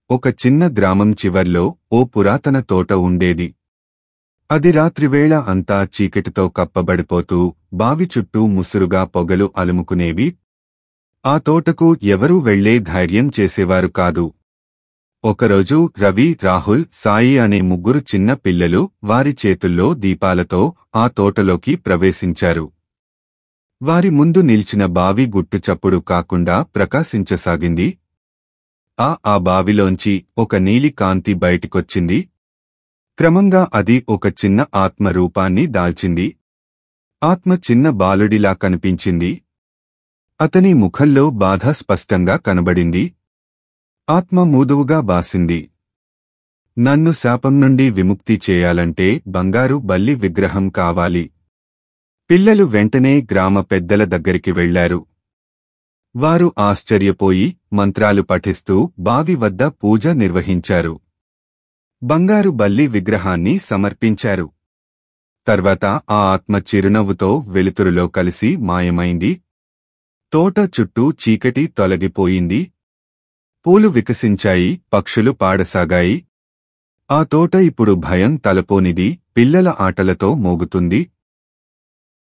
ఒక చిన్న గ్రామం చివర్లో ఓ పురాతన తోట ఉండేది. అది రాత్రివేళ అంతా చీకటితో కప్పబడిపోతూ బావి చుట్టూ ముసురుగా పొగలు అలుముకునేవి. ఆ తోటకు ఎవరూ వెళ్లే ధైర్యం చేసేవారు కాదు. ఒకరోజు రవి, రాహుల్, సాయి అనే ముగ్గురు చిన్న పిల్లలు వారి చేతుల్లో దీపాలతో ఆ తోటలోకి ప్రవేశించారు. వారి ముందు నిల్చిన బావి గుట్టు చప్పుడు కాకుండా ప్రకాశించసాగింది. ఆ బావిలోంచి ఒక నీలి కాంతి బయటికొచ్చింది. క్రమంగా అది ఒక చిన్న ఆత్మ రూపాన్ని దాల్చింది. ఆత్మ చిన్న బాలుడిలా కనిపించింది. అతని ముఖంలో బాధ స్పష్టంగా కనబడింది. ఆత్మ మూదువుగా బాసింది. నన్ను శాపం నుండి విముక్తి చేయాలంటే బంగారు బల్లి విగ్రహం కావాలి. పిల్లలు వెంటనే గ్రామ పెద్దల దగ్గరికి వెళ్లారు. వారు ఆశ్చర్యపోయి మంత్రాలు పఠిస్తూ బావి వద్ద పూజ నిర్వహించారు. బంగారు బల్లి విగ్రహాన్ని సమర్పించారు. తర్వాత ఆ ఆత్మ చిరునవ్వుతో వెలుతురులో కలిసి మాయమైంది. తోట చుట్టూ చీకటి తొలగిపోయింది. పూలు వికసించాయి, పక్షులు పాడసాగాయి. ఆ తోట ఇప్పుడు భయం తలపోనిది, పిల్లల ఆటలతో మోగుతుంది.